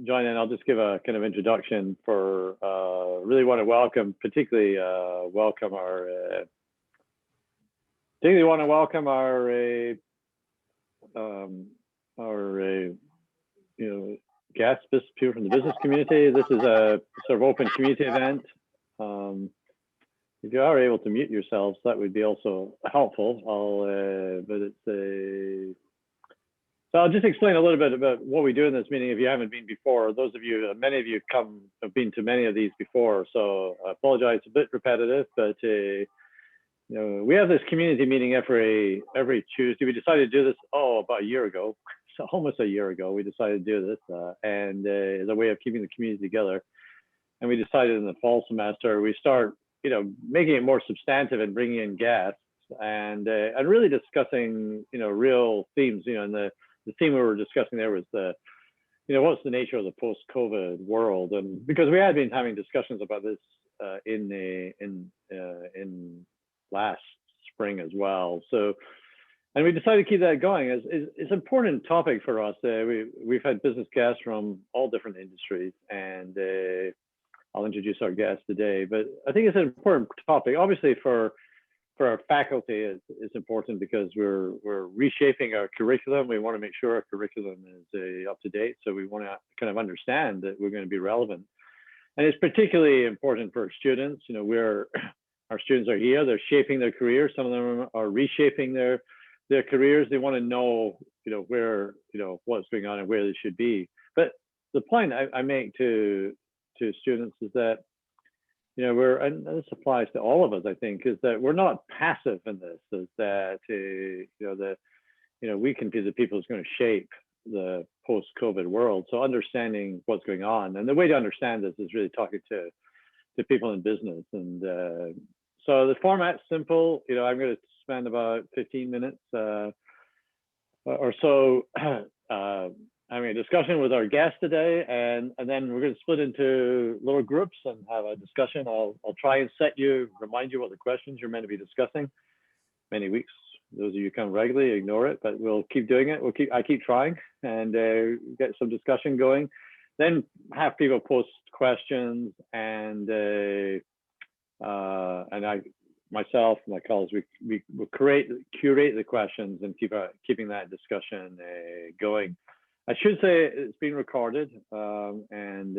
join in. I'll just give a kind of introduction for really want to welcome, particularly welcome our guests, people from the business community. This is a sort of open community event. If you are able to mute yourselves, that would be also helpful. So I'll just explain a little bit about what we do in this meeting if you haven't been before. Those of you, many of you have been to many of these before, so I apologize, a bit repetitive, but we have this community meeting every Tuesday. We decided to do this about a year ago, so almost a year ago. We decided to do this, and as a way of keeping the community together. And we decided in the fall semester we start, making it more substantive and bringing in guests and really discussing, real themes. And the theme we were discussing there was what's the nature of the post-COVID world, and because we had been having discussions about this in last spring as well. So, and we decided to keep that going. It's an important topic for us. We've had business guests from all different industries, and I'll introduce our guest today. But I think it's an important topic, obviously for our faculty. It's important because we're reshaping our curriculum. We want to make sure our curriculum is up to date. So we want to kind of understand that we're going to be relevant. And it's particularly important for students. Our students are here, they're shaping their careers. Some of them are reshaping their careers. They want to know, where, what's going on and where they should be. But the point I make to students is that, and this applies to all of us, I think, is that we're not passive in this, is that, we can be the people who's going to shape the post-COVID world. So understanding what's going on. And the way to understand this is really talking to people in business. And so the format's simple. I'm going to spend about 15 minutes or so having a discussion with our guest today, and then we're going to split into little groups and have a discussion. I'll try and remind you what the questions you're meant to be discussing. Many weeks, those of you who come regularly ignore it, but we'll keep doing it. I keep trying and get some discussion going. Then have people post questions, and myself, my colleagues, we will curate the questions and keeping that discussion going. I should say it's being recorded, and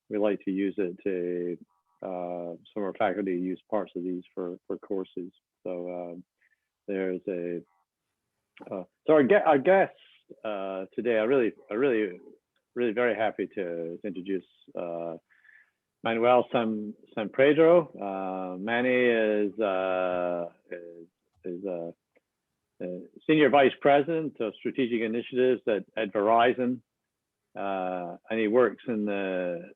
we like to use it to some of our faculty use parts of these for courses. So there's so our guest today. I really very happy to introduce Manuel Sampedro. Manny is Senior Vice President of Strategic Initiatives at Verizon, and he works in the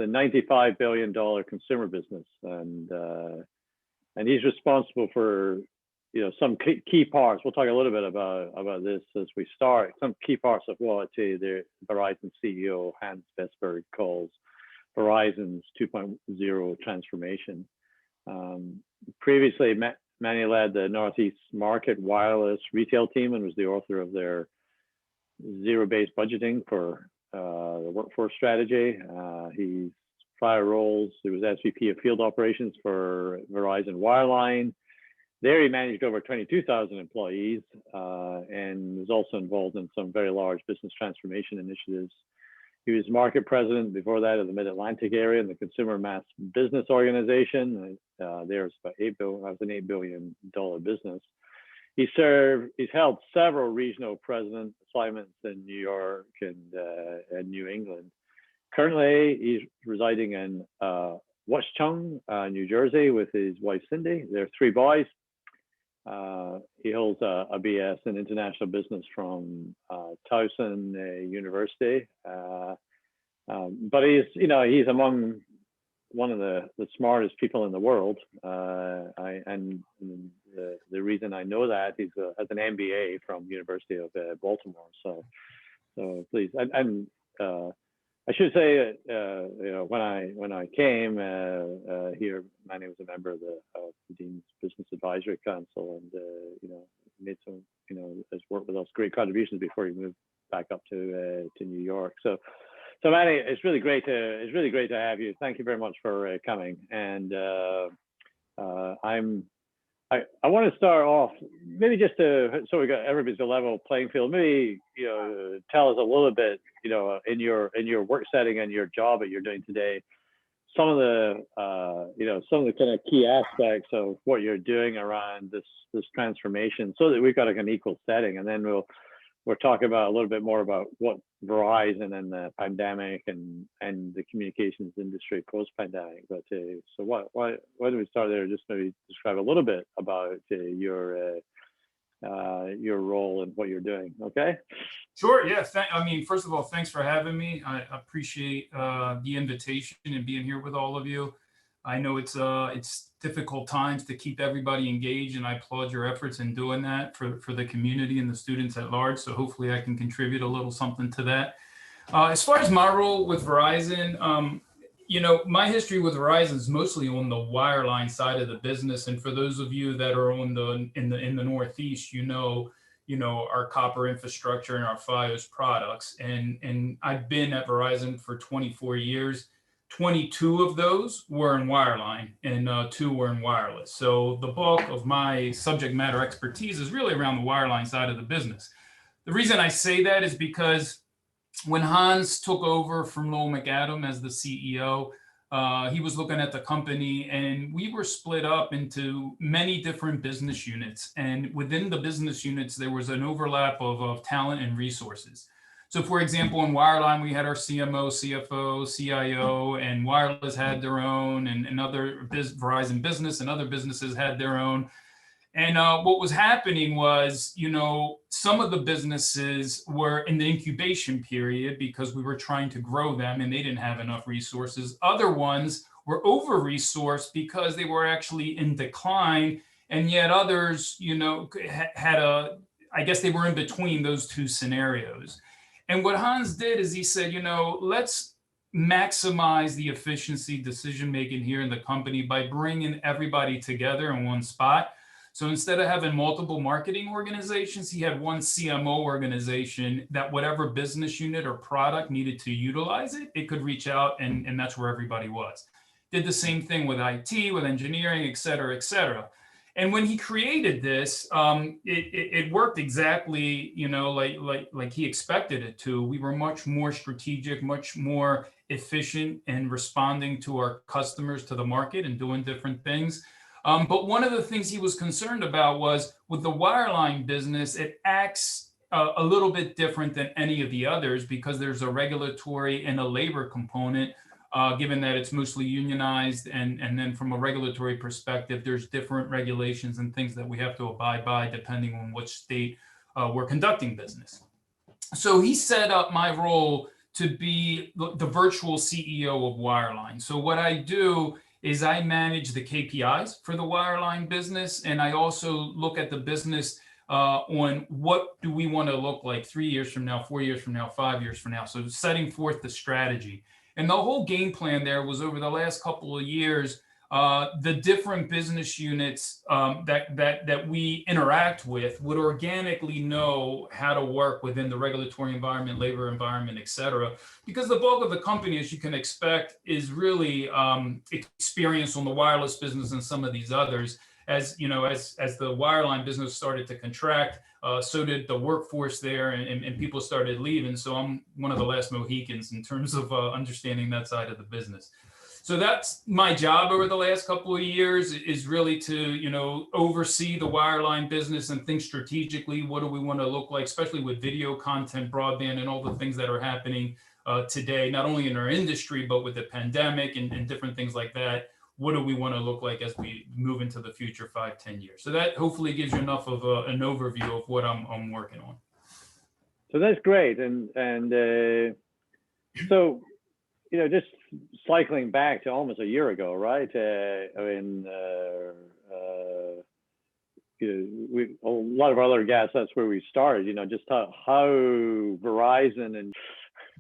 $95 billion consumer business, and he's responsible for some key parts. We'll talk a little bit about this as we start. Some key parts of what the Verizon CEO Hans Vestberg calls Verizon's 2.0 transformation. Previously, Manny led the Northeast market wireless retail team and was the author of their zero-based budgeting for the workforce strategy. His prior roles, he was SVP of field operations for Verizon Wireline. There he managed over 22,000 employees and was also involved in some very large business transformation initiatives. He was market president before that of the Mid-Atlantic area in the Consumer Mass Business Organization. There's about that was an $8 billion business. He's held several regional president assignments in New York and New England. Currently, he's residing in Watchung, New Jersey, with his wife Cindy. They have 3 boys. He holds a BS in international business from Towson University, but he's among one of the smartest people in the world. And the reason I know that he has an MBA from University of Baltimore. So please, and I should say, when I came here, Manny was a member of the Dean's Business Advisory Council, and made some, has worked with us great contributions before he moved back up to New York. So Manny, it's really great to have you. Thank you very much for coming. And I want to start off maybe just so we got everybody's a level playing field. Maybe tell us a little bit, in your work setting and your job that you're doing today, some of the kind of key aspects of what you're doing around this transformation, so that we've got an equal setting, and then we'll talk about a little bit more about what Verizon and the pandemic and the communications industry post-pandemic. But so why don't we start there? Just maybe describe a little bit about your role and what you're doing. Okay. Sure. Yeah. First of all, thanks for having me. I appreciate the invitation and being here with all of you. I know it's difficult times to keep everybody engaged, and I applaud your efforts in doing that for the community and the students at large. So hopefully I can contribute a little something to that. As far as my role with Verizon, my history with Verizon is mostly on the wireline side of the business. And for those of you that are in the Northeast, our copper infrastructure and our Fios products. And I've been at Verizon for 24 years. 22 of those were in wireline and 2 were in wireless. So the bulk of my subject matter expertise is really around the wireline side of the business. The reason I say that is because when Hans took over from Lowell McAdam as the CEO, he was looking at the company, and we were split up into many different business units. And within the business units, there was an overlap of talent and resources. So for example, in wireline, we had our CMO, CFO, CIO, and wireless had their own, and other Verizon Business and other businesses had their own. And what was happening was, some of the businesses were in the incubation period because we were trying to grow them and they didn't have enough resources. Other ones were over-resourced because they were actually in decline. And yet others, I guess they were in between those two scenarios. And what Hans did is he said, let's maximize the efficiency decision-making here in the company by bringing everybody together in one spot. So instead of having multiple marketing organizations, he had one CMO organization that whatever business unit or product needed to utilize it could reach out, and that's where everybody was. Did the same thing with IT, with engineering, et cetera, et cetera. And when he created this, it worked exactly, like he expected it to. We were much more strategic, much more efficient in responding to our customers, to the market, and doing different things. But one of the things he was concerned about was with the wireline business, it acts a little bit different than any of the others because there's a regulatory and a labor component. Given that it's mostly unionized, and then from a regulatory perspective, there's different regulations and things that we have to abide by depending on which state we're conducting business. So he set up my role to be the virtual CEO of wireline. So what I do is I manage the KPIs for the wireline business, and I also look at the business on what do we want to look like 3 years from now, 4 years from now, 5 years from now. So setting forth the strategy. And the whole game plan there was over the last couple of years, the different business units that we interact with would organically know how to work within the regulatory environment, labor environment, et cetera. Because the bulk of the company, as you can expect, is really experience on the wireless business and some of these others. As the wireline business started to contract, so did the workforce there, and people started leaving. So I'm one of the last Mohicans in terms of understanding that side of the business. So that's my job over the last couple of years, is really to, oversee the wireline business and think strategically, what do we want to look like, especially with video content, broadband, and all the things that are happening today, not only in our industry, but with the pandemic and different things like that. What do we want to look like as we move into the future 5-10 years? So that hopefully gives you enough of an overview of what I'm working on. So that's great. And so, just cycling back to almost a year ago, right? A lot of our other guests, that's where we started, just how Verizon and...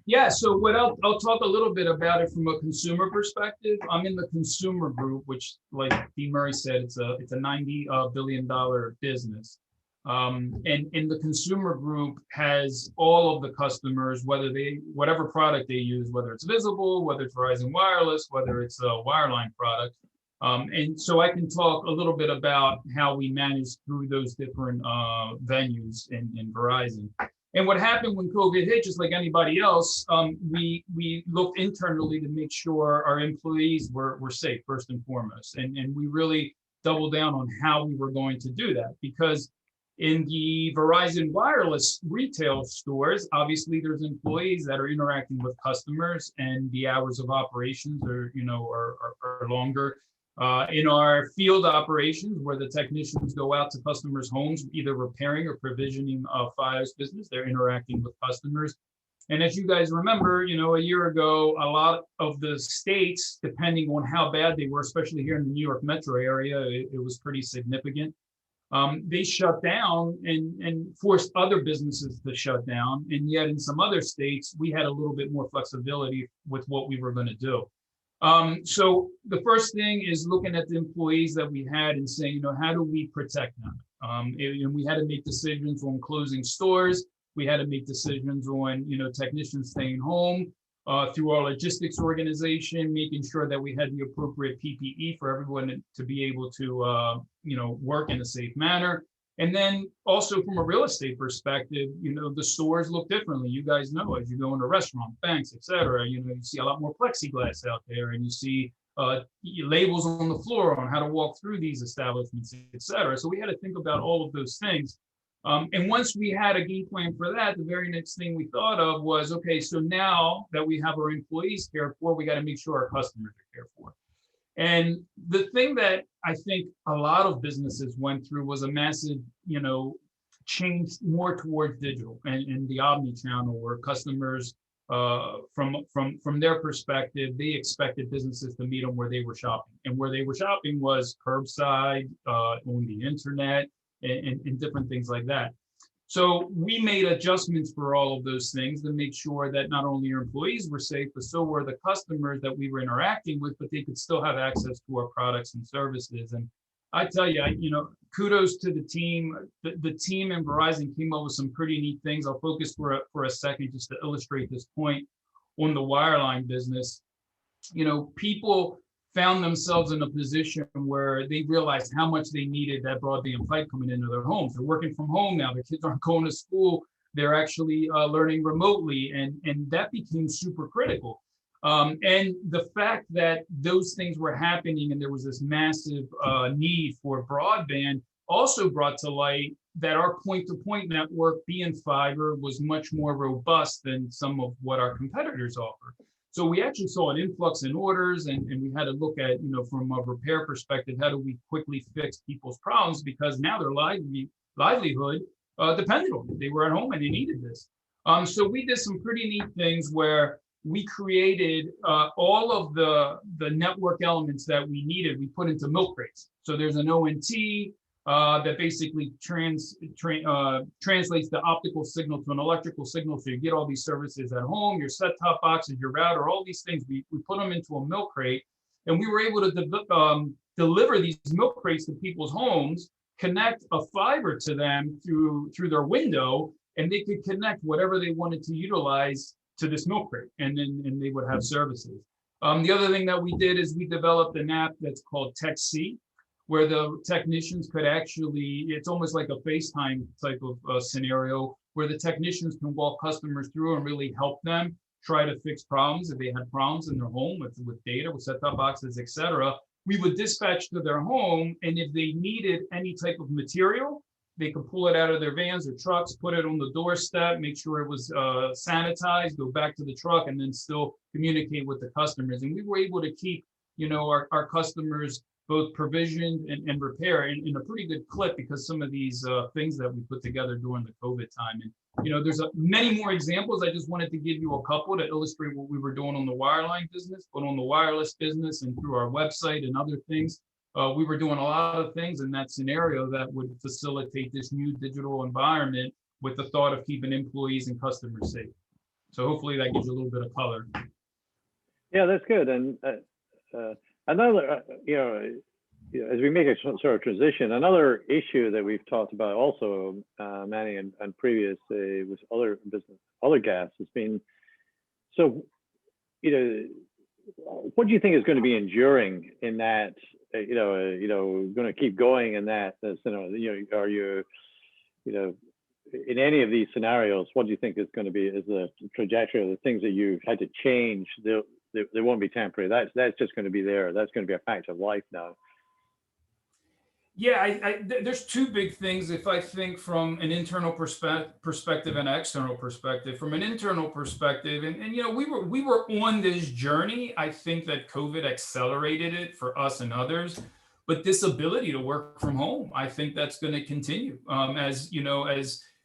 Yeah, so what I'll talk a little bit about it from a consumer perspective. I'm in the consumer group, which, like Dee Murray said, it's a $90 billion business. And the consumer group has all of the customers, whatever product they use, whether it's visible, whether it's Verizon Wireless, whether it's a wireline product. And so I can talk a little bit about how we manage through those different venues in Verizon. And what happened when COVID hit, just like anybody else, we looked internally to make sure our employees were safe first and foremost. And we really doubled down on how we were going to do that, because in the Verizon Wireless retail stores, obviously there's employees that are interacting with customers, and the hours of operations are longer. In our field operations, where the technicians go out to customers' homes, either repairing or provisioning Fios business, they're interacting with customers. And as you guys remember, a year ago, a lot of the states, depending on how bad they were, especially here in the New York metro area, it was pretty significant. They shut down and forced other businesses to shut down. And yet in some other states, we had a little bit more flexibility with what we were going to do. So the first thing is looking at the employees that we had and saying, how do we protect them? And we had to make decisions on closing stores. We had to make decisions on, technicians staying home, through our logistics organization, making sure that we had the appropriate PPE for everyone to be able to, work in a safe manner. And then also from a real estate perspective, the stores look differently. You guys know, as you go into restaurants, banks, et cetera, you see a lot more plexiglass out there, and you see labels on the floor on how to walk through these establishments, et cetera. So we had to think about all of those things. And once we had a game plan for that, the very next thing we thought of was, okay, so now that we have our employees cared for, we got to make sure our customers are cared for. And the thing that I think a lot of businesses went through was a massive, change more towards digital and the omni-channel, where customers, from their perspective, they expected businesses to meet them where they were shopping. And where they were shopping was curbside, on the internet, and different things like that. So we made adjustments for all of those things to make sure that not only our employees were safe, but so were the customers that we were interacting with, but they could still have access to our products and services. And I tell you, kudos to the team. The team in Verizon came up with some pretty neat things. I'll focus for a second just to illustrate this point on the wireline business. People found themselves in a position where they realized how much they needed that broadband pipe coming into their homes. They're working from home now. Their kids aren't going to school. They're actually learning remotely, and that became super critical. And the fact that those things were happening and there was this massive need for broadband also brought to light that our point-to-point network, being fiber, was much more robust than some of what our competitors offer. So we actually saw an influx in orders, and we had to look at, from a repair perspective, how do we quickly fix people's problems, because now their livelihood depended on it. They were at home and they needed this. So we did some pretty neat things where we created all of the network elements that we needed. We put into milk crates. So there's an ONT that basically translates the optical signal to an electrical signal. So you get all these services at home, your set-top boxes, your router, all these things. We put them into a milk crate, and we were able to deliver these milk crates to people's homes, connect a fiber to them through their window, and they could connect whatever they wanted to utilize to this milk crate, and they would have services. The other thing that we did is we developed an app that's called TechC, where the technicians could actually, it's almost like a FaceTime type of scenario, where the technicians can walk customers through and really help them try to fix problems if they had problems in their home with data, with set-top boxes, et cetera. We would dispatch to their home, and if they needed any type of material, they could pull it out of their vans or trucks, put it on the doorstep, make sure it was sanitized, go back to the truck, and then still communicate with the customers. And we were able to keep, our customers both provisioned and repair in a pretty good clip, because some of these things that we put together during the COVID time. And there's many more examples. I just wanted to give you a couple to illustrate what we were doing on the wireline business, but on the wireless business and through our website and other things. We were doing a lot of things in that scenario that would facilitate this new digital environment with the thought of keeping employees and customers safe. So hopefully that gives you a little bit of color. Yeah, that's good. And another, as we make a sort of transition, another issue that we've talked about also, Manny, and previous with other guests has been, so, what do you think is going to be enduring in that, going to keep going in that, are you, in any of these scenarios, what do you think is going to be is the trajectory of the things that you've had to change? They won't be temporary. That's just going to be there. That's going to be a fact of life now. Yeah, there's two big things if I think from an internal perspective and an external perspective. From an internal perspective, and we were on this journey. I think that COVID accelerated it for us and others, but this ability to work from home, I think that's going to continue. As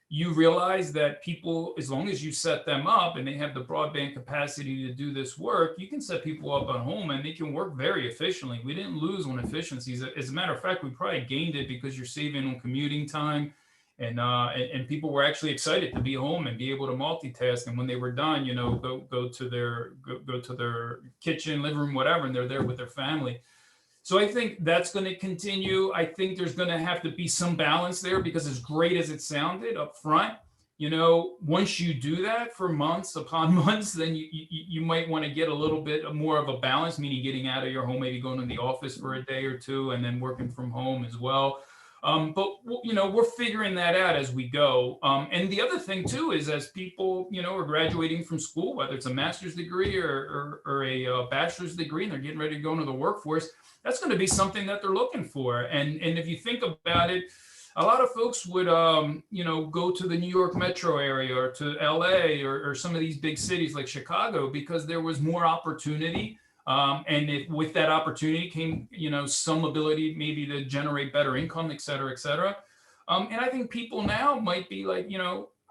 you realize that people, as long as you set them up and they have the broadband capacity to do this work, you can set people up at home and they can work very efficiently. We didn't lose on efficiencies. As a matter of fact, we probably gained it because you're saving on commuting time, and people were actually excited to be home and be able to multitask. And when they were done, go to their kitchen, living room, whatever, and they're there with their family. So I think that's going to continue. I think there's going to have to be some balance there, because as great as it sounded up front, once you do that for months upon months, then you might want to get a little bit more of a balance, meaning getting out of your home, maybe going to the office for a day or two and then working from home as well. But we're figuring that out as we go. And the other thing too is, as people are graduating from school, whether it's a master's degree or a bachelor's degree, and they're getting ready to go into the workforce, that's going to be something that they're looking for. And if you think about it, a lot of folks would go to the New York metro area or to LA or some of these big cities like Chicago, because there was more opportunity. And with that opportunity came, some ability maybe to generate better income, et cetera, et cetera. And I think people now might be like,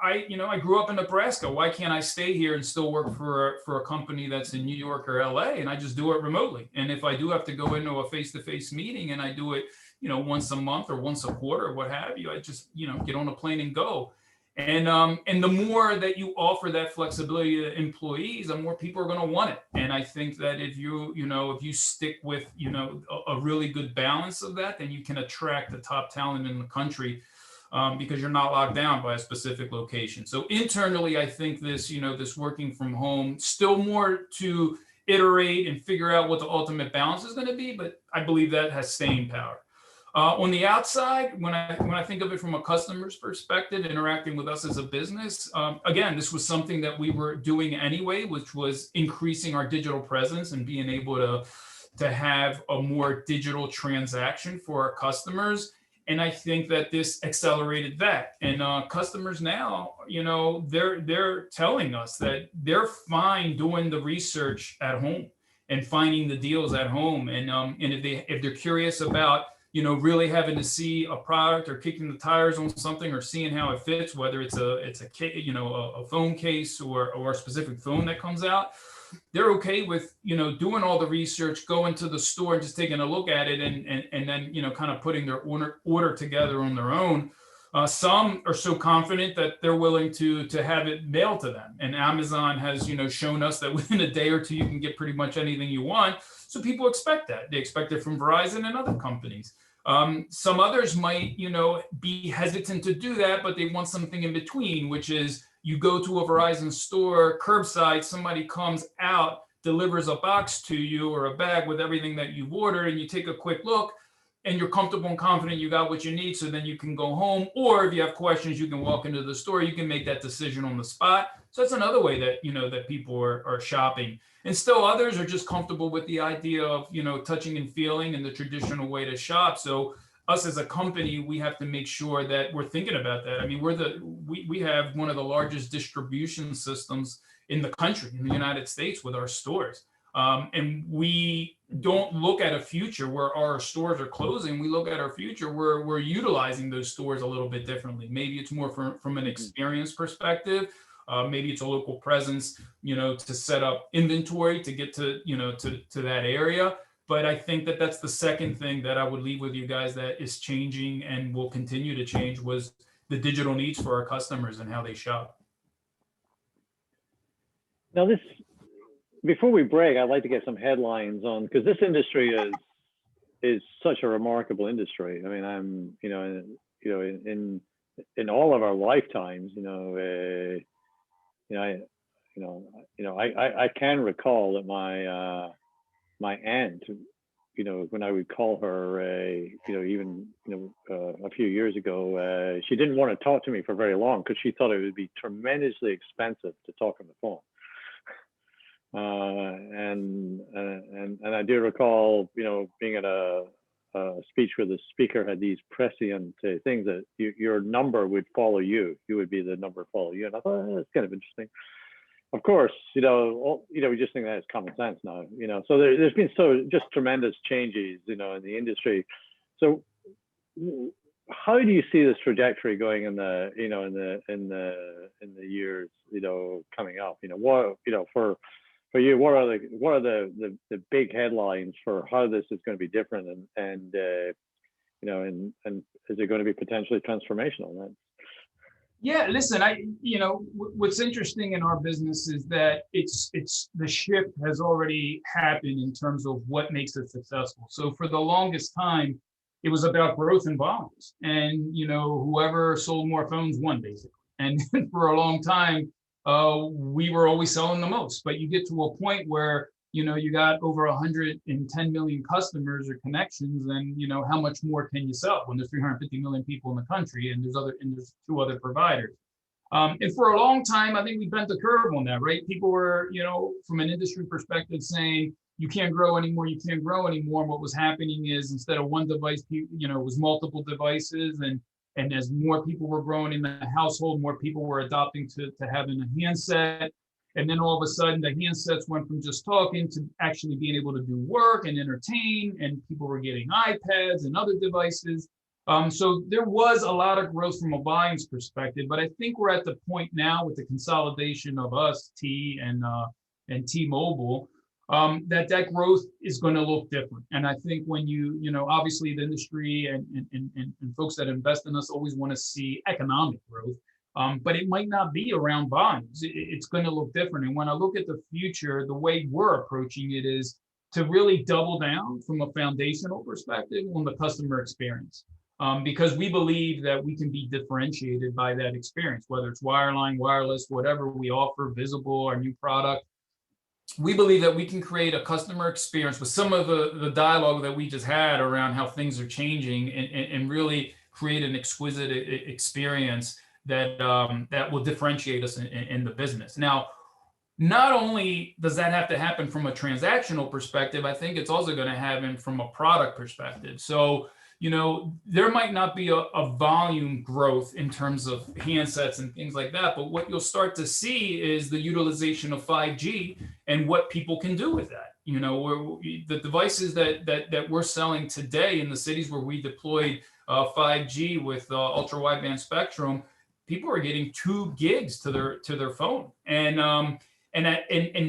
I grew up in Nebraska. Why can't I stay here and still work for a company that's in New York or LA, and I just do it remotely? And if I do have to go into a face-to-face meeting and I do it, once a month or once a quarter or what have you, I just, get on a plane and go. And the more that you offer that flexibility to employees, the more people are going to want it. And I think that if you stick with, a really good balance of that, then you can attract the top talent in the country, because you're not locked down by a specific location. So internally, I think this working from home, still more to iterate and figure out what the ultimate balance is going to be, but I believe that has staying power. On the outside, when I think of it from a customer's perspective, interacting with us as a business, again, this was something that we were doing anyway, which was increasing our digital presence and being able to have a more digital transaction for our customers. And I think that this accelerated that. And customers now, they're telling us that they're fine doing the research at home and finding the deals at home. And if they're curious about really having to see a product or kicking the tires on something or seeing how it fits, whether it's a phone case or a specific phone that comes out, they're okay with doing all the research, going to the store and just taking a look at it, and then kind of putting their order together on their own. Some are so confident that they're willing to have it mailed to them. And Amazon has shown us that within a day or two you can get pretty much anything you want. So people expect that. They expect it from Verizon and other companies. Some others might be hesitant to do that, but they want something in between, which is you go to a Verizon store, curbside, somebody comes out, delivers a box to you or a bag with everything that you've ordered, and you take a quick look and you're comfortable and confident you got what you need, so then you can go home. Or if you have questions, you can walk into the store, you can make that decision on the spot. So that's another way that that people are shopping. And still others are just comfortable with the idea of touching and feeling and the traditional way to shop. So us as a company, we have to make sure that we're thinking about that. I mean, we have one of the largest distribution systems in the country, in the United States, with our stores. And we don't look at a future where our stores are closing. We look at our future where we're utilizing those stores a little bit differently. Maybe it's more from an experience perspective. Maybe it's a local presence, to set up inventory to get to that area. But I think that that's the second thing that I would leave with you guys that is changing and will continue to change, was the digital needs for our customers and how they shop. Now, before we break, I'd like to get some headlines on, because this industry is such a remarkable industry. I mean, I'm, in all of our lifetimes, I can recall that my aunt, when I would call her, even a few years ago, she didn't want to talk to me for very long because she thought it would be tremendously expensive to talk on the phone. And I do recall, being at a speech where the speaker had these prescient things that your number would follow you. You would be the number follow you. And I thought, that's kind of interesting. Of course, we just think that it's common sense now. So there's been just tremendous changes, in the industry. So how do you see this trajectory going in the years, coming up? For you, what are the big headlines for how this is going to be different, and is it going to be potentially transformational? Then? Yeah, listen, what's interesting in our business is that it's the shift has already happened in terms of what makes it successful. So for the longest time, it was about growth and volumes, and whoever sold more phones won, basically. And for a long time, we were always selling the most. But you get to a point where you got over 110 million customers or connections, and how much more can you sell when there's 350 million people in the country, and there's two other providers. And for a long time, I think we bent the curve on that, right? People were, from an industry perspective, saying you can't grow anymore, you can't grow anymore. And what was happening is, instead of one device, it was multiple devices, and as more people were growing in the household, more people were adopting to having a handset. And then all of a sudden, the handsets went from just talking to actually being able to do work and entertain, and people were getting iPads and other devices. So there was a lot of growth from a volumes perspective, but I think we're at the point now with the consolidation of us, T and T-Mobile, that growth is going to look different. And I think when obviously the industry and folks that invest in us always want to see economic growth. But it might not be around volumes. It's going to look different. And when I look at the future, the way we're approaching it is to really double down from a foundational perspective on the customer experience. Because we believe that we can be differentiated by that experience, whether it's wireline, wireless, whatever we offer, Visible, our new product. We believe that we can create a customer experience with some of the dialogue that we just had around how things are changing, and really create an exquisite experience that will differentiate us in the business. Now, not only does that have to happen from a transactional perspective, I think it's also going to happen from a product perspective. So, there might not be a volume growth in terms of handsets and things like that, but what you'll start to see is the utilization of 5G and what people can do with that. The devices that we're selling today in the cities where we deployed 5G with ultra wideband spectrum, people are getting 2 gigs to their phone, and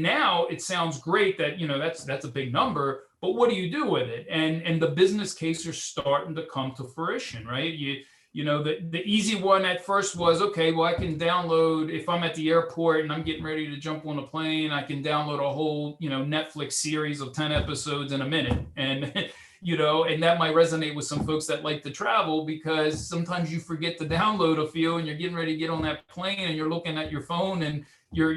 now it sounds great that that's a big number, but what do you do with it? And the business case are starting to come to fruition, right? The easy one at first was, okay, well, I can download, if I'm at the airport and I'm getting ready to jump on a plane, I can download a whole Netflix series of 10 episodes in a minute, and and that might resonate with some folks that like to travel, because sometimes you forget to download a few and you're getting ready to get on that plane and you're looking at your phone and you're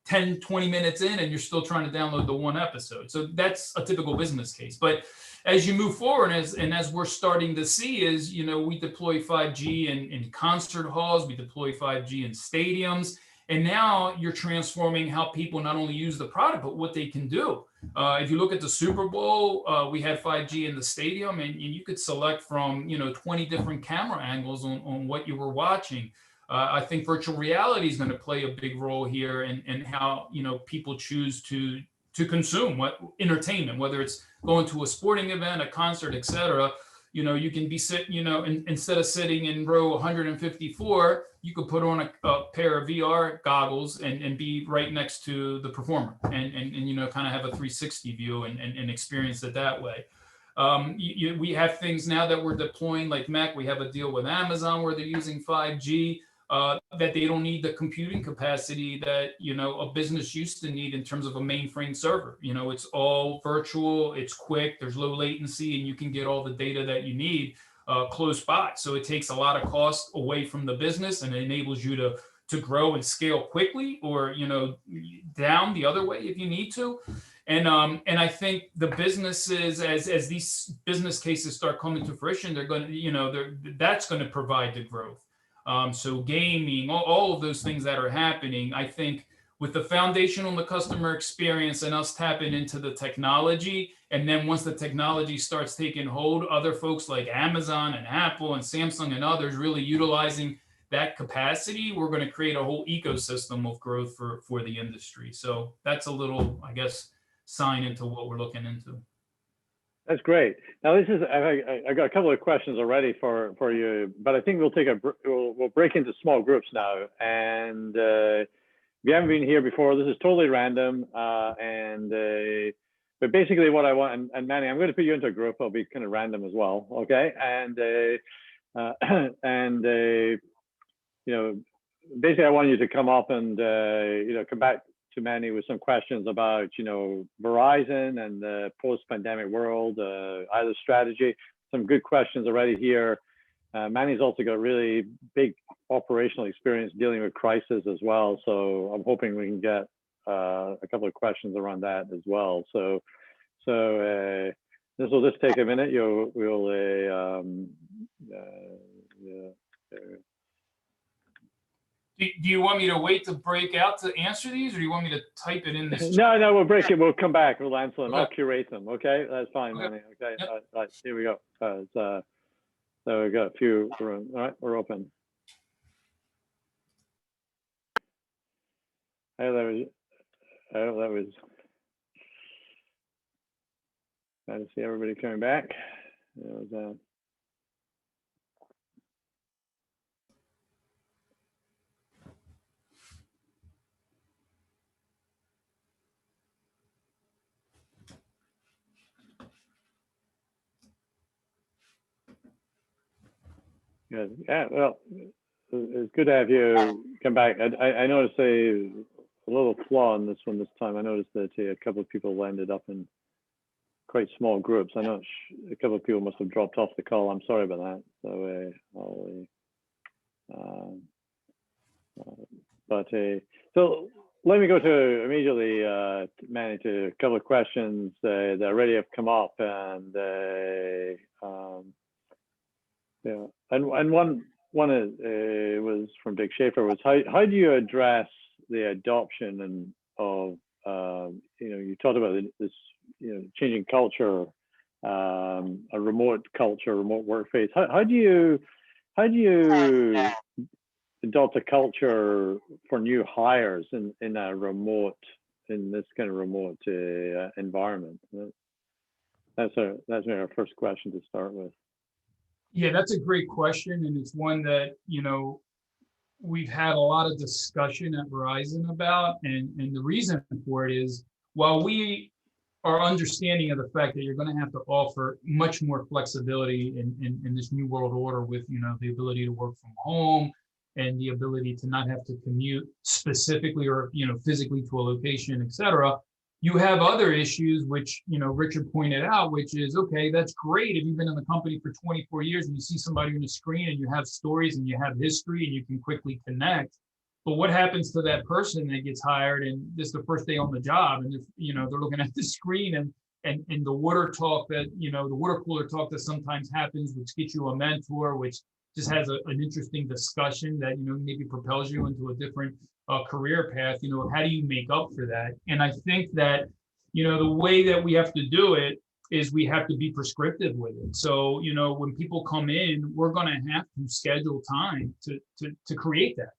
10, 20 minutes in and you're still trying to download the one episode. So that's a typical business case. But as you move forward, as we're starting to see is, we deploy 5G in concert halls, we deploy 5G in stadiums, and now you're transforming how people not only use the product, but what they can do. If you look at the Super Bowl, we had 5G in the stadium, and you could select from 20 different camera angles on what you were watching. I think virtual reality is going to play a big role here in how people choose to consume what entertainment, whether it's going to a sporting event, a concert, etc. You can be sitting, instead of sitting in row 154, you could put on a pair of VR goggles and be right next to the performer and kind of have a 360 view and experience it that way. We have things now that we're deploying, like Mac. We have a deal with Amazon where they're using 5G. that they don't need the computing capacity that, a business used to need in terms of a mainframe server. It's all virtual, it's quick, there's low latency, and you can get all the data that you need close by. So it takes a lot of cost away from the business, and it enables you to grow and scale quickly, or down the other way if you need to. And I think the businesses, as these business cases start coming to fruition, they're going to, that's going to provide the growth. So gaming, all of those things that are happening, I think with the foundation on the customer experience and us tapping into the technology, and then once the technology starts taking hold, other folks like Amazon and Apple and Samsung and others really utilizing that capacity, we're going to create a whole ecosystem of growth for the industry. So that's a little, I guess, sign into what we're looking into. That's great. Now this is, I got a couple of questions already for you, but I think we'll break into small groups now. And if you haven't been here before, this is totally random. But basically what I want, and Manny, I'm going to put you into a group. I'll be kind of random as well. Okay. And basically I want you to come up and, come back to Manny with some questions about, Verizon and the post-pandemic world, either strategy. Some good questions already here. Manny's also got really big operational experience dealing with crisis as well. So I'm hoping we can get a couple of questions around that as well. So this will just take a minute. Do you want me to wait to break out to answer these, or do you want me to type it in this? No, we'll break it. We'll come back. We'll answer them. Okay. I'll curate them. Okay, that's fine, Okay. Manny. Okay, Yep. all right, here we go. So we got a few rooms. All right, we're open. I hope that was. Glad to see everybody coming back. It was, good. Yeah, well, it's good to have you come back. I noticed a little flaw in this one this time. I noticed that a couple of people landed up in quite small groups. I know a couple of people must have dropped off the call. I'm sorry about that. So let me go to immediately, Manny, to a couple of questions that already have come up, and and one was from Dick Schaefer, was how do you address the adoption of you talked about this changing culture, a remote culture, remote workplace. How do you adopt a culture for new hires in this kind of remote environment? That's our first question to start with. Yeah, that's a great question, and it's one that we've had a lot of discussion at Verizon about, and the reason for it is, while we are understanding of the fact that you're going to have to offer much more flexibility in this new world order with the ability to work from home and the ability to not have to commute specifically or physically to a location, et cetera. You have other issues, which Richard pointed out, which is, okay, that's great if you've been in the company for 24 years and you see somebody on the screen and you have stories and you have history and you can quickly connect. But what happens to that person that gets hired and this is the first day on the job, and they're looking at the screen and the water talk that the water cooler talk that sometimes happens, which gets you a mentor, which just has an interesting discussion that maybe propels you into a different career path. How do you make up for that? And I think that the way that we have to do it is we have to be prescriptive with it. So when people come in, we're going to have to schedule time to create that.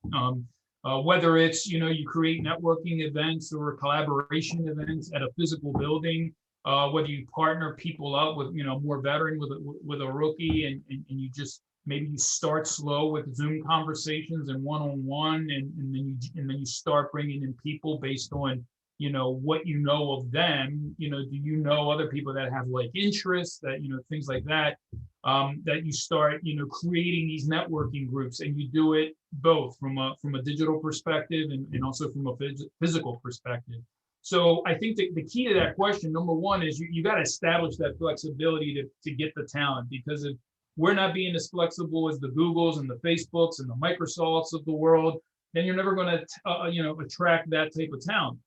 Whether it's you create networking events or collaboration events at a physical building, whether you partner people up with more veteran with a rookie, and you just maybe you start slow with Zoom conversations and one-on-one, and then you start bringing in people based on what you know of them. Do you know other people that have like interests, that, things like that, that you start, creating these networking groups, and you do it both from a digital perspective and also from a physical perspective. So I think that the key to that question, number one, is you got to establish that flexibility to get the talent, because if we're not being as flexible as the Googles and the Facebooks and the Microsofts of the world, then you're never going to, attract that type of talent.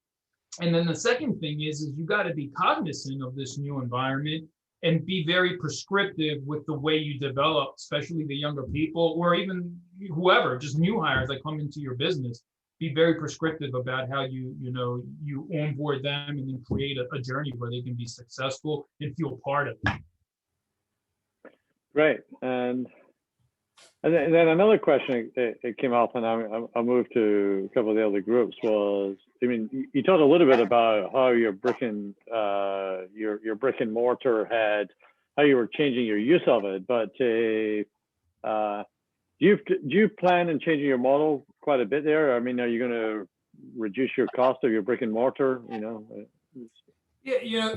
And then the second thing is you got to be cognizant of this new environment and be very prescriptive with the way you develop, especially the younger people, or even whoever, just new hires that come into your business. Be very prescriptive about how you onboard them, and then create a journey where they can be successful and feel part of it. Right. And then another question it came up, and I'll move to a couple of the other groups, was, you talked a little bit about how your brick and mortar had, how you were changing your use of it, but do you plan on changing your model quite a bit there? Are you going to reduce your cost of your brick and mortar? Yeah,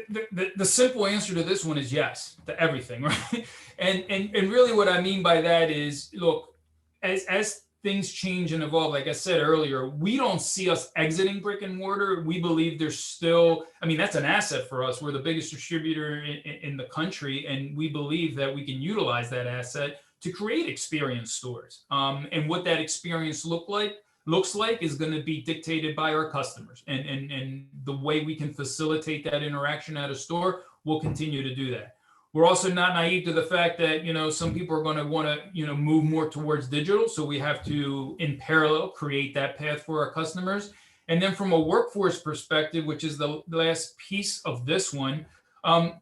the simple answer to this one is yes to everything, right? And really what I mean by that is, look, as things change and evolve, like I said earlier, we don't see us exiting brick and mortar. We believe there's still, that's an asset for us. We're the biggest distributor in the country, and we believe that we can utilize that asset to create experience stores. And what that experience looks like is going to be dictated by our customers, and the way we can facilitate that interaction at a store, we'll continue to do that. We're also not naive to the fact that, some people are going to want to, move more towards digital. So we have to, in parallel, create that path for our customers. And then from a workforce perspective, which is the last piece of this one,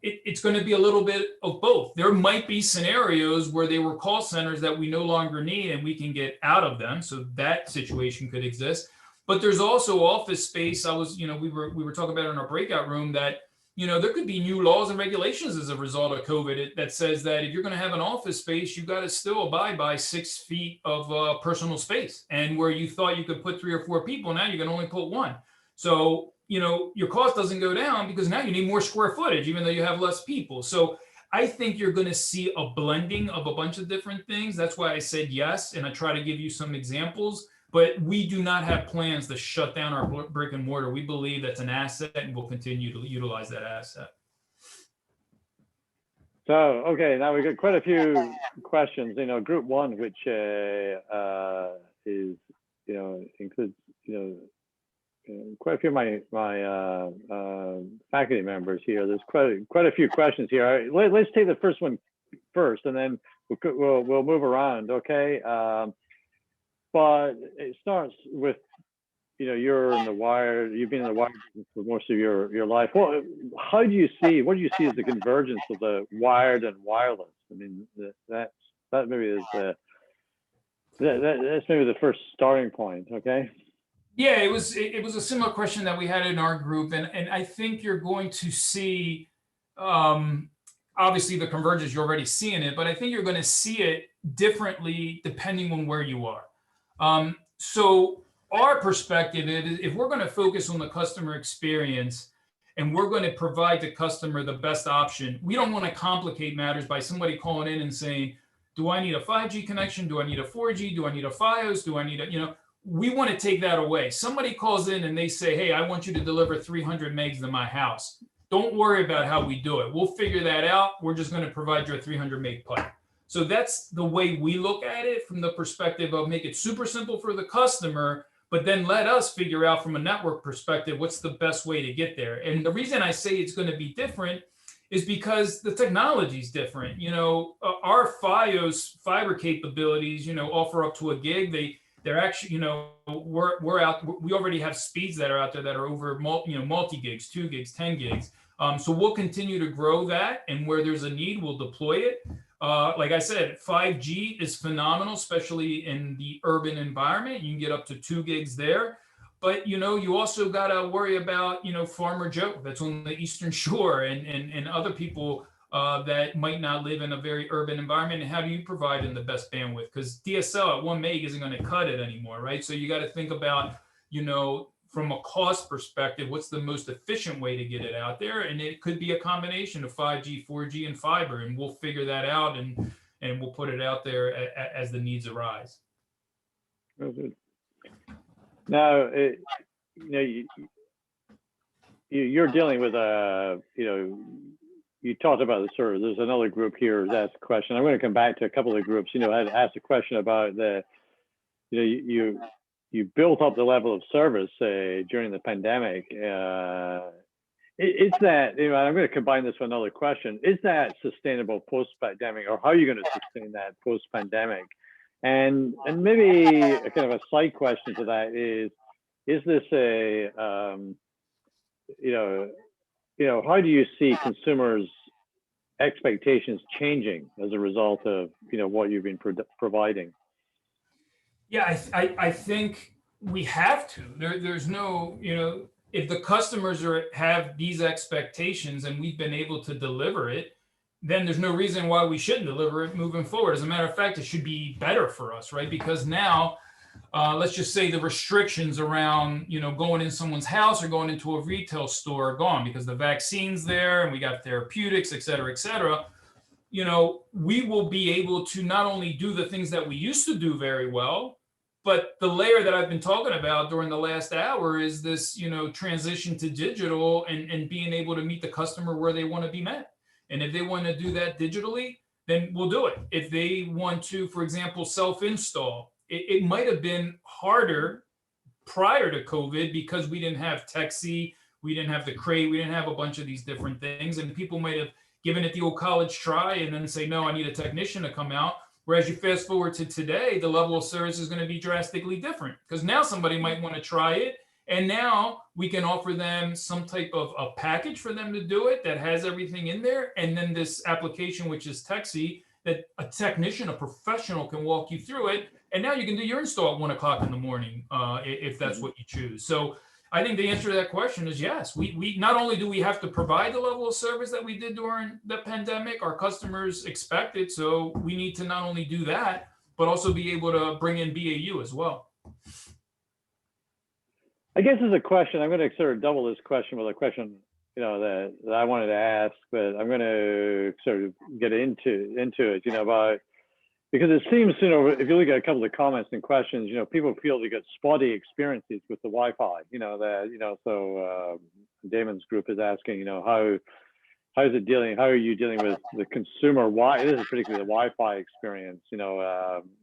it's going to be a little bit of both. There might be scenarios where they were call centers that we no longer need and we can get out of them. So that situation could exist. But there's also office space. We were talking about in our breakout room that, there could be new laws and regulations as a result of COVID that says that if you're going to have an office space, you've got to still abide by 6 feet of personal space. And where you thought you could put 3 or 4 people, now you can only put 1. So, your cost doesn't go down because now you need more square footage, even though you have less people. So I think you're going to see a blending of a bunch of different things. That's why I said yes. And I try to give you some examples, but we do not have plans to shut down our brick and mortar. We believe that's an asset, and we'll continue to utilize that asset. So, okay, now we've got quite a few questions. Group one, which is, includes, quite a few of my faculty members here. There's quite a few questions here. All right, let's take the first one first, and then we'll move around. Okay, but it starts with, you're in the wire. You've been in the wire business for most of your life. What do you see as the convergence of the wired and wireless? That maybe is that's maybe the first starting point. Okay. Yeah, it was a similar question that we had in our group, and I think you're going to see, obviously the convergence, you're already seeing it, but I think you're going to see it differently depending on where you are. So our perspective is, if we're going to focus on the customer experience and we're going to provide the customer the best option, we don't want to complicate matters by somebody calling in and saying, do I need a 5G connection? Do I need a 4G? Do I need a Fios? Do I need a, we want to take that away. Somebody calls in and they say, hey, I want you to deliver 300 megs to my house. Don't worry about how we do it. We'll figure that out. We're just going to provide you a 300 meg pipe. So that's the way we look at it, from the perspective of make it super simple for the customer, but then let us figure out from a network perspective, what's the best way to get there. And the reason I say it's going to be different is because the technology is different. Our Fios fiber capabilities, offer up to a gig. They're actually, we're out. We already have speeds that are out there that are over, multi gigs, 2 gigs, 10 gigs. So we'll continue to grow that, and where there's a need, we'll deploy it. Like I said, 5G is phenomenal, especially in the urban environment. You can get up to 2 gigs there. But, you also got to worry about, Farmer Joe that's on the Eastern Shore and other people that might not live in a very urban environment. And how do you provide them the best bandwidth? Because DSL at 1 meg isn't going to cut it anymore, right? So you got to think about, from a cost perspective, what's the most efficient way to get it out there? And it could be a combination of 5G, 4G, and fiber, and we'll figure that out, and we'll put it out there as the needs arise. Now, you're dealing with you talked about the sort of, there's another group here that's a question. I'm going to come back to a couple of groups. I had asked a question about you built up the level of service during the pandemic. Is that, I'm going to combine this with another question. Is that sustainable post-pandemic, or how are you going to sustain that post-pandemic? And maybe a kind of a side question to that is this how do you see consumers' expectations changing as a result of, what you've been providing? Yeah, I think we have to. There's no, if the customers have these expectations and we've been able to deliver it, then there's no reason why we shouldn't deliver it moving forward. As a matter of fact, it should be better for us, right? Because now, let's just say the restrictions around, going in someone's house or going into a retail store are gone because the vaccine's there and we got therapeutics, et cetera, et cetera. We will be able to not only do the things that we used to do very well, but the layer that I've been talking about during the last hour is this, transition to digital and being able to meet the customer where they want to be met. And if they want to do that digitally, then we'll do it. If they want to, for example, self-install, it might have been harder prior to COVID because we didn't have Texi, we didn't have the crate, we didn't have a bunch of these different things. And people might have given it the old college try and then say, no, I need a technician to come out. Whereas you fast forward to today, the level of service is going to be drastically different because now somebody might want to try it. And now we can offer them some type of a package for them to do it that has everything in there. And then this application, which is Texi, that a technician, a professional can walk you through it. And now you can do your install at 1 o'clock in the morning if that's what you choose. So I think the answer to that question is yes. We not only do we have to provide the level of service that we did during the pandemic, our customers expect it. So we need to not only do that, but also be able to bring in BAU as well. I guess as a question, I'm going to sort of double this question with a question, that I wanted to ask, but I'm going to sort of get into it, about, because it seems, if you look at a couple of comments and questions, people feel they get spotty experiences with the Wi-Fi, so Damon's group is asking, how is it dealing? How are you dealing with the consumer? This is particularly the Wi-Fi experience,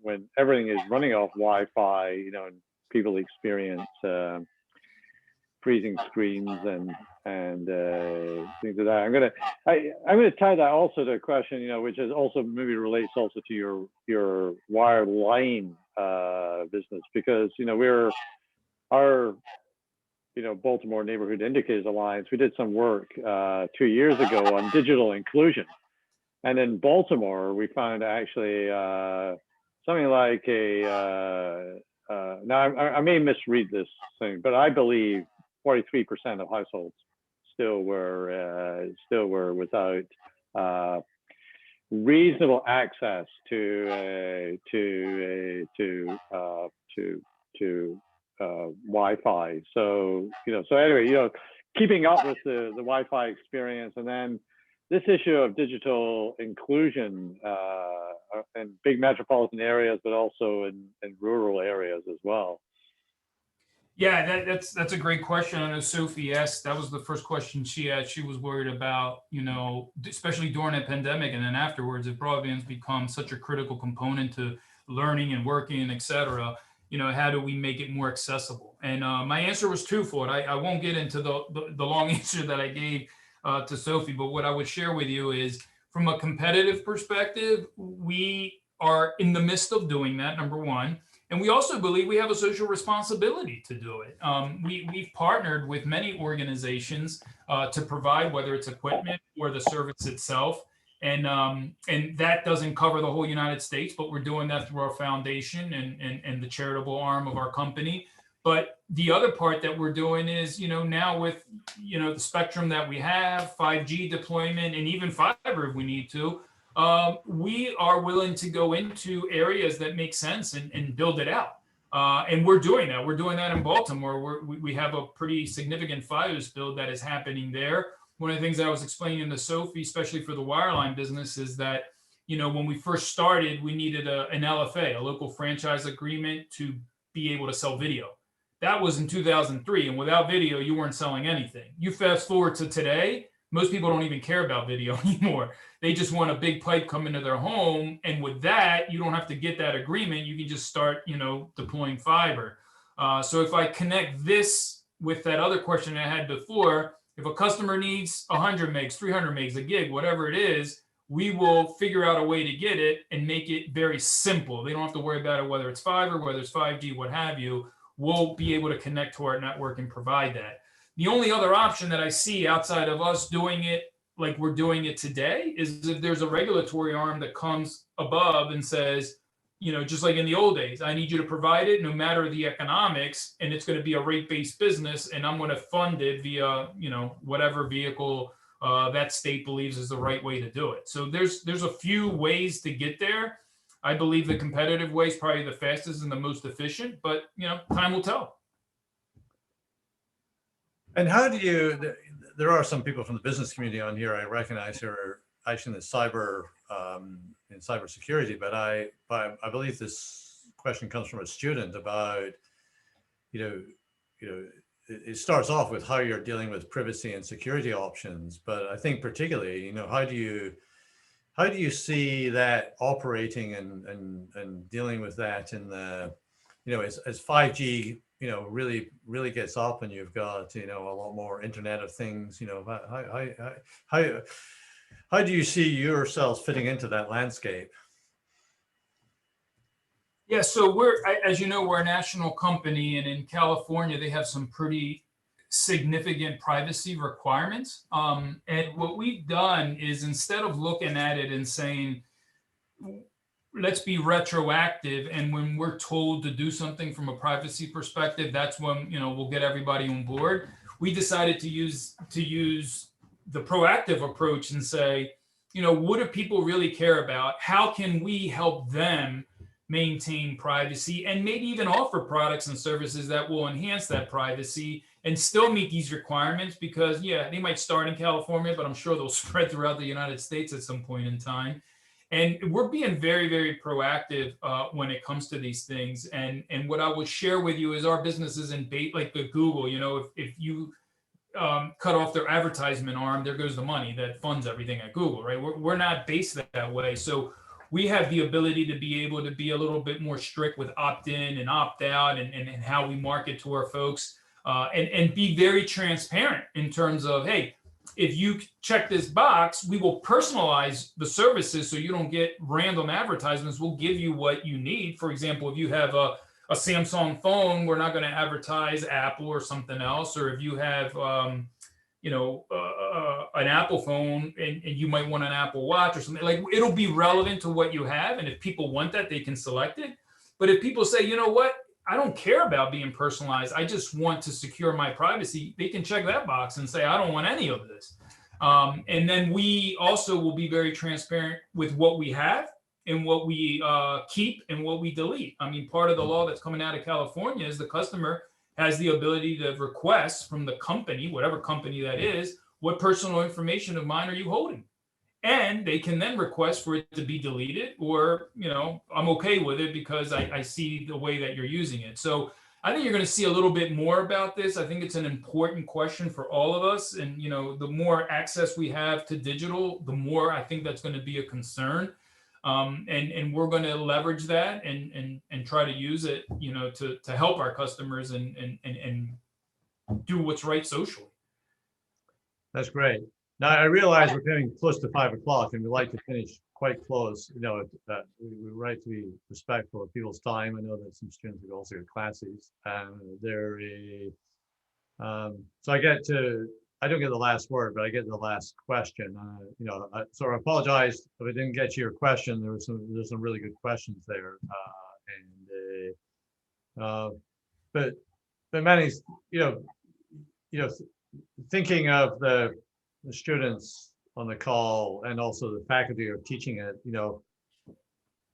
when everything is running off Wi-Fi, and people experience freezing screens and things like that. I'm gonna tie that also to a question, which is also maybe relates also to your wireline business, because our Baltimore Neighborhood Indicators Alliance, we did some work 2 years ago on digital inclusion, and in Baltimore we found actually something like now I may misread this thing, but I believe 43% of households still were without reasonable access to Wi-Fi. So anyway, keeping up with the Wi-Fi experience, and then this issue of digital inclusion in big metropolitan areas, but also in rural areas as well. Yeah, that's a great question. I know Sophie asked, that was the first question she asked. She was worried about, especially during the pandemic and then afterwards, if broadband's become such a critical component to learning and working and et cetera, how do we make it more accessible? And my answer was twofold. I won't get into the long answer that I gave to Sophie, but what I would share with you is, from a competitive perspective, we are in the midst of doing that, number one. And we also believe we have a social responsibility to do it. We've partnered with many organizations to provide, whether it's equipment or the service itself. And that doesn't cover the whole United States, but we're doing that through our foundation and the charitable arm of our company. But the other part that we're doing is, now with, the spectrum that we have, 5G deployment, and even fiber if we need to, we are willing to go into areas that make sense and build it out. And we're doing that. We're doing that in Baltimore. We have a pretty significant FiOS build that is happening there. One of the things I was explaining to Sophie, especially for the wireline business, is that, you know, when we first started, we needed an LFA, a local franchise agreement, to be able to sell video. That was in 2003. And without video, you weren't selling anything. You fast forward to today, most people don't even care about video anymore. They just want a big pipe come into their home. And with that, you don't have to get that agreement. You can just start, you know, deploying fiber. So if I connect this with that other question I had before, if a customer needs 100 megs, 300 megs, a gig, whatever it is, we will figure out a way to get it and make it very simple. They don't have to worry about it, whether it's fiber, whether it's 5G, what have you. We'll be able to connect to our network and provide that. The only other option that I see outside of us doing it like we're doing it today is if there's a regulatory arm that comes above and says, you know, just like in the old days, I need you to provide it no matter the economics, and it's going to be a rate-based business, and I'm going to fund it via, you know, whatever vehicle that state believes is the right way to do it. So there's a few ways to get there. I believe the competitive way is probably the fastest and the most efficient, but, you know, time will tell. And how do you, there are some people from the business community on here I recognize who are actually in the cybersecurity, but I believe this question comes from a student about, it starts off with how you're dealing with privacy and security options, but I think particularly, how do you see that operating and dealing with that in the, as 5G, really gets up and you've got, a lot more Internet of Things, how do you see yourselves fitting into that landscape? Yeah, so as you know, we're a national company, and in California, they have some pretty significant privacy requirements. And what we've done is, instead of looking at it and saying, let's be retroactive, and when we're told to do something from a privacy perspective, that's when, we'll get everybody on board. We decided to use the proactive approach and say, what do people really care about? How can we help them maintain privacy, and maybe even offer products and services that will enhance that privacy and still meet these requirements? Because, yeah, they might start in California, but I'm sure they'll spread throughout the United States at some point in time. And we're being very, very proactive when it comes to these things. And what I would share with you is our business isn't like the Google. If you cut off their advertisement arm, there goes the money that funds everything at Google, right? We're not based that way. So we have the ability to be able to be a little bit more strict with opt-in and opt-out and how we market to our folks, and be very transparent in terms of, hey, if you check this box, we will personalize the services so you don't get random advertisements. We'll give you what you need. For example, if you have a Samsung phone, we're not going to advertise Apple or something else. Or if you have, an Apple phone and you might want an Apple Watch or something, like, it'll be relevant to what you have. And if people want that, they can select it. But if people say, you know what, I don't care about being personalized, I just want to secure my privacy, they can check that box and say, I don't want any of this. And then we also will be very transparent with what we have and what we keep and what we delete. I mean, part of the law that's coming out of California is the customer has the ability to request from the company, whatever company that is, what personal information of mine are you holding? And they can then request for it to be deleted, or, I'm okay with it because I see the way that you're using it. So I think you're going to see a little bit more about this. I think it's an important question for all of us. And, the more access we have to digital, the more I think that's going to be a concern. And we're going to leverage that and try to use it, to help our customers and do what's right socially. That's great. Now, I realize we're getting close to 5 o'clock, and we like to finish quite close. We like to be respectful of people's time. I know that some students have also got classes. So I don't get the last word, but I get the last question. So I apologize if I didn't get to your question. There's some really good questions there. But Manny, thinking of the students on the call and also the faculty who are teaching it,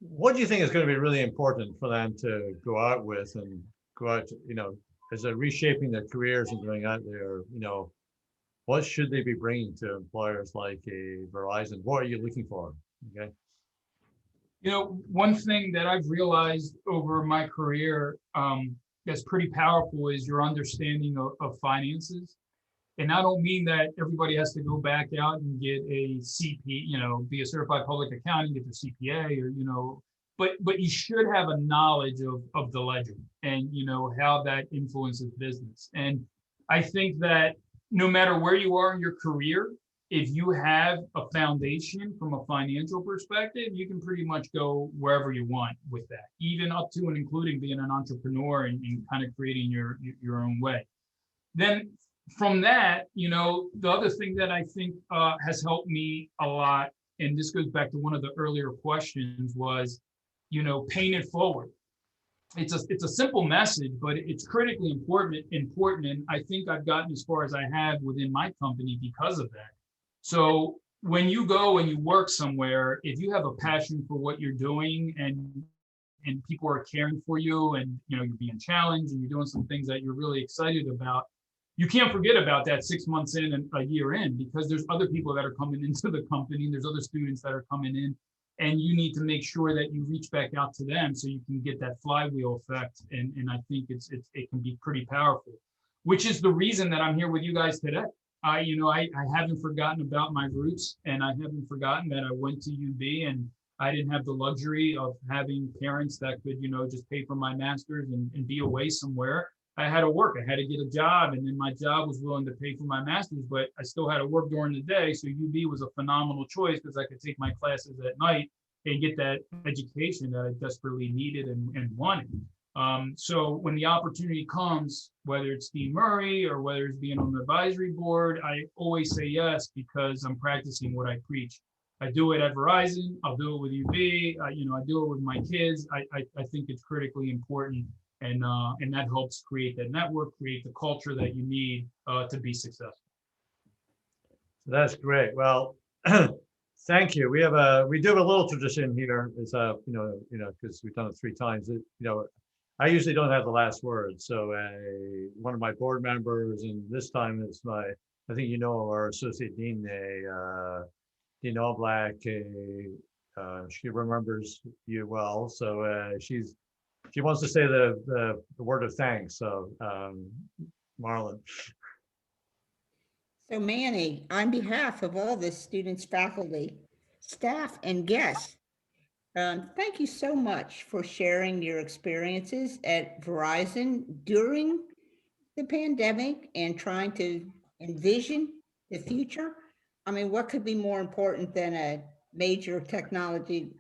what do you think is going to be really important for them to go out with and go out, as they're reshaping their careers and going out there, what should they be bringing to employers like a Verizon? What are you looking for? Okay. One thing that I've realized over my career that's pretty powerful is your understanding of finances. And I don't mean that everybody has to go back out and get a CP, be a certified public accountant, get their CPA, or, but you should have a knowledge of the ledger and, how that influences business. And I think that no matter where you are in your career, if you have a foundation from a financial perspective, you can pretty much go wherever you want with that, even up to and including being an entrepreneur and kind of creating your own way. Then from that, the other thing that I think has helped me a lot, and this goes back to one of the earlier questions, was, paying it forward. It's a simple message, but it's critically important. And I think I've gotten as far as I have within my company because of that. So when you go and you work somewhere, if you have a passion for what you're doing and people are caring for you and you're being challenged and you're doing some things that you're really excited about, you can't forget about that 6 months in and a year in, because there's other people that are coming into the company, and there's other students that are coming in, and you need to make sure that you reach back out to them so you can get that flywheel effect. And I think it can be pretty powerful, which is the reason that I'm here with you guys today. I haven't forgotten about my roots, and I haven't forgotten that I went to UB and I didn't have the luxury of having parents that could, just pay for my master's and be away somewhere. I had to work. I had to get a job, and then my job was willing to pay for my master's, but I still had to work during the day. So UB was a phenomenal choice because I could take my classes at night and get that education that I desperately needed and wanted. So when the opportunity comes, whether it's Steve Murray or whether it's being on the advisory board, I always say yes, because I'm practicing what I preach. I do it at Verizon. I'll do it with UB. I do it with my kids. I think it's critically important, and that helps create that network, create the culture that you need to be successful. That's great. Well, thank you. We do have a little tradition here. Is because we've done it 3 times. I usually don't have the last word. So one of my board members, and this time it's I think our associate dean, Dean Allblack. She remembers you well, so she wants to say the word of thanks. So Marlon. So Manny, on behalf of all the students, faculty, staff, and guests, thank you so much for sharing your experiences at Verizon during the pandemic and trying to envision the future. I mean, what could be more important than a major technology,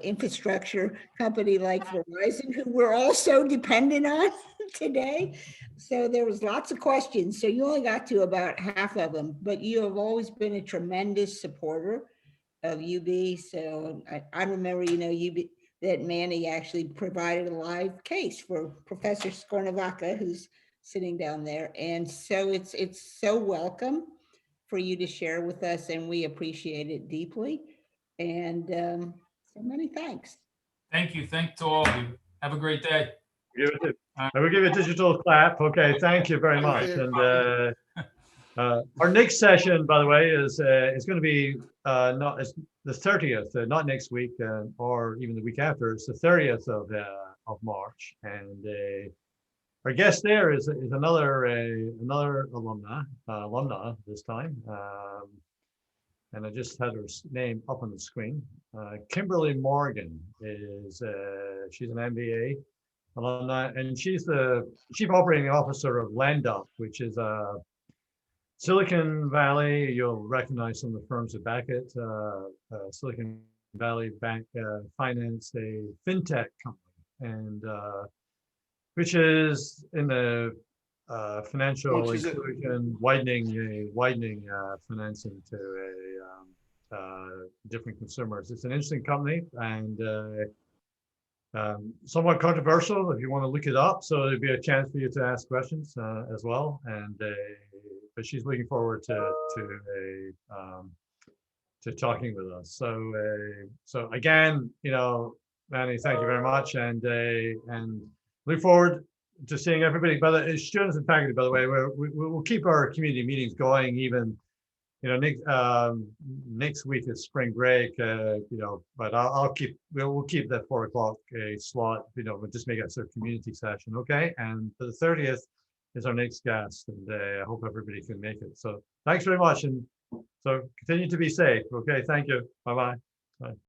infrastructure company like Verizon, who we're all so dependent on today? So there was lots of questions. So you only got to about half of them, but you have always been a tremendous supporter of UB. So I remember, UB, that Manny actually provided a live case for Professor Skornavaca, who's sitting down there. And so it's so welcome for you to share with us, and we appreciate it deeply. And so many thanks. Thank you. Thank to all of you. Have a great day. I will give you a digital clap. Okay, thank you very much. And our next session, by the way, is going to be not the 30th, not next week or even the week after. It's the 30th of March, and our guest there is another alumna this time, and I just had her name up on the screen. Kimberly Morgan she's an MBA alumni, and she's the Chief Operating Officer of LendUp, which is Silicon Valley. You'll recognize some of the firms that back it. Silicon Valley Bank Finance, a fintech company, and which is in the financial inclusion, widening financing to different consumers. It's an interesting company and somewhat controversial if you want to look it up. So there'll be a chance for you to ask questions as well. And but she's looking forward to talking with us. So again, Manny, thank you very much, and look forward to seeing everybody. By the students and faculty, by the way, we'll keep our community meetings going even. Next week is spring break, but we'll keep that 4 o'clock slot, we'll just make it a sort of community session, okay? And for the 30th is our next guest, and I hope everybody can make it. So thanks very much, and so continue to be safe, okay? Thank you, bye-bye. Bye.